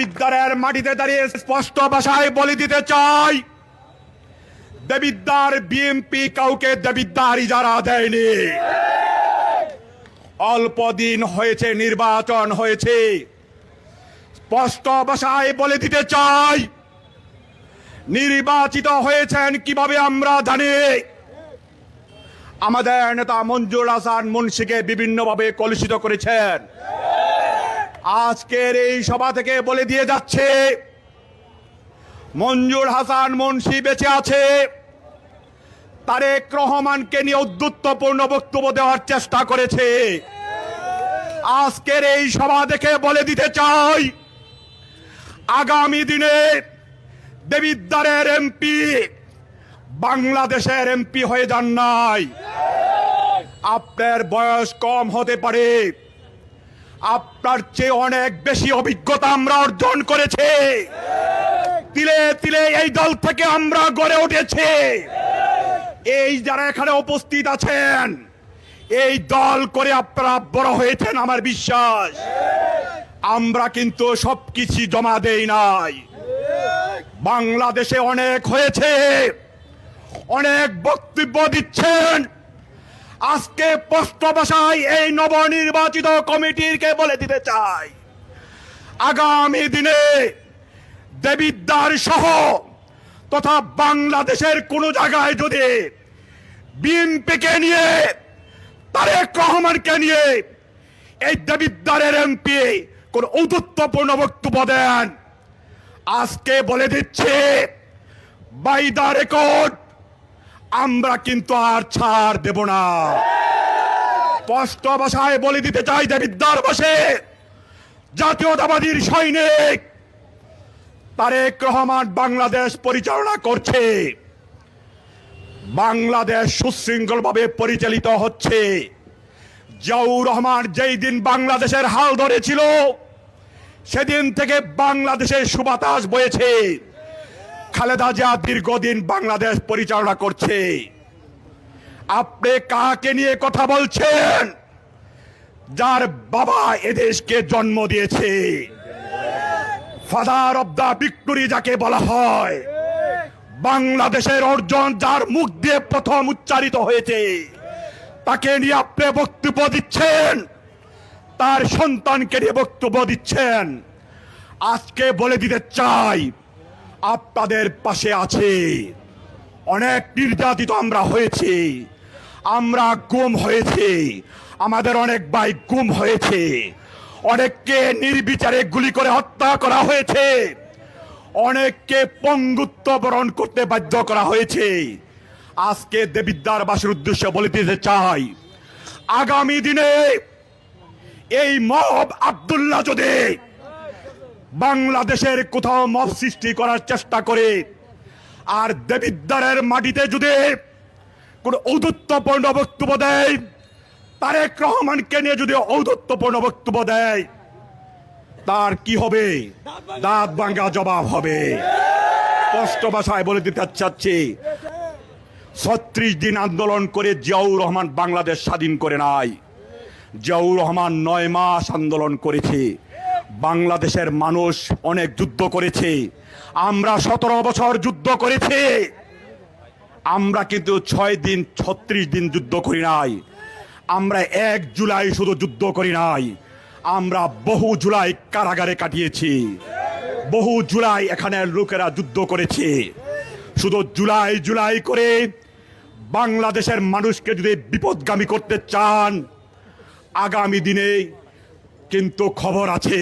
দেবিদ্বারের মাটিতে দাঁড়িয়ে স্পষ্ট ভাষায় বলে দিতে চাই, দেবিদ্বার বিএনপি কাউকে দেবিদ্বার ইজারা দেয়নি। অল্প দিন হয়েছে নির্বাচন হয়েছে, স্পষ্ট ভাষায় বলে দিতে চাই, নির্বাচিত হয়েছেন কিভাবে আমরা জানি। আমাদের নেতা মঞ্জুর হাসান মুন্সিকে বিভিন্নভাবে কলুষিত করেছেন। আজকের এই সভা থেকে বলে দিয়ে যাচ্ছে, মঞ্জুর হাসান মুন্সি বেঁচে আছে, তারেক রহমানকে নিয়ে উদ্ধত্তপূর্ণ বক্তব্য দেওয়ার চেষ্টা করেছে। আজকের এই সভা দেখে বলে দিতে চাই, আগামী দিনে দেবিদ্বারের এমপি বাংলাদেশের এমপি হয়ে যান নাই। আপনার বয়স কম হতে পারে, আপনার চেয়ে অনেক বেশি অভিজ্ঞতা আমরা অর্জন করেছি। তিলে তিলে এই দল থেকে আমরা গড়ে উঠেছি। এই যারা এখানে উপস্থিত আছেন, এই দল করে আপনারা বড় হয়েছেন আমার বিশ্বাস। আমরা কিন্তু সবকিছু জমা দেই নাই। বাংলাদেশে অনেক হয়েছে, অনেক বক্তব্য দিচ্ছেন। আজকে স্পষ্ট ভাষায় এই নবনির্বাচিত কমিটিকে বলে দিতে চাই, আগামী দিনে দেবিদ্বার সহ তথা বাংলাদেশের কোন জায়গায় যদি বিএনপিকে নিয়ে, তারেক রহমানকে নিয়ে এই দেবিদ্বারের এমপি কোন ঔদ্ধত্যপূর্ণ বক্তব্য দেন, আজকে বলে দিচ্ছে বাই দা রেকর্ড, আমরা কিন্তু আর ছাড় দেব না। স্পষ্ট ভাষায় বলে দিতে চাই, দেবিদ্বার বসে জাতীয়তাবাদীর সৈনিক তারেক রহমান বাংলাদেশ পরিচালনা করছে। বাংলাদেশ সুশৃঙ্খলভাবে পরিচালিত হচ্ছে। জিয়াউর রহমান যেই দিন বাংলাদেশের হাল ধরেছিল, সেদিন থেকে বাংলাদেশের সুবাতাস বয়েছে। খালেদা জিয়া দীর্ঘদিন বাংলাদেশ পরিচালনা করছে। আপনি কাকে নিয়ে কথা বলছেন? যার বাবা এদেশকে জন্ম দিয়েছে, ফাদার অব দা ভিক্টোরি যাকে বলা হয়, বাংলাদেশের অর্জন যার মুখ দিয়ে প্রথম উচ্চারিত হয়েছে, তাকে নিয়ে আপনি বক্তব্য দিচ্ছেন, তার সন্তানকে নিয়ে বক্তব্য দিচ্ছেন। আজকে বলে দিতে চাই, আপনাদের পাশে আছে। অনেক নির্যাতিত আমরা হয়েছি, আমরা গুম হয়েছি, আমাদের অনেক ভাই গুম হয়েছে, অনেককে নির্বিচারে গুলি করে হত্যা করা হয়েছে, অনেককে পঙ্গুত্ব বরণ করতে বাধ্য করা হয়েছে। আজকে দেবিদ্বার বাসীর উদ্দেশ্যে বলে দিতে চাই, আগামী দিনে এই মব আব্দুল্লাহ যদি বাংলাদেশের কোথাও মব সৃষ্টি করার চেষ্টা করে, আর দেবিদ্বারের মাটিতে যদি কোন ঔদ্ধত্যপূর্ণ বক্তব্য দেয়, তারেক রহমানকে নিয়ে যদি ঔদ্ধত্যপূর্ণ বক্তব্য দেয়, তার কি হবে? দাঁত ভাঙ্গা জবাব হবে। স্পষ্ট ভাষায় বলে দিতে চাচ্ছি, 36 দিন আন্দোলন করে জিয়াউর রহমান বাংলাদেশ স্বাধীন করে নাই। জিয়াউর রহমান 9 মাস আন্দোলন করেছে। বাংলাদেশের মানুষ অনেক যুদ্ধ করেছে। আমরা 17 বছর যুদ্ধ করেছি। আমরা কিন্তু 6 দিন 36 দিন যুদ্ধ করি নাই। আমরা 1 জুলাই শুধু যুদ্ধ করি নাই, আমরা বহু জুলাই কারাগারে কাটিয়েছি। বহু জুলাই এখানে লোকেরা যুদ্ধ করেছে। শুধু জুলাই জুলাই করে বাংলাদেশের মানুষকে যদি বিপদগামী করতে চান, আগামী দিনে কিন্তু খবর আছে।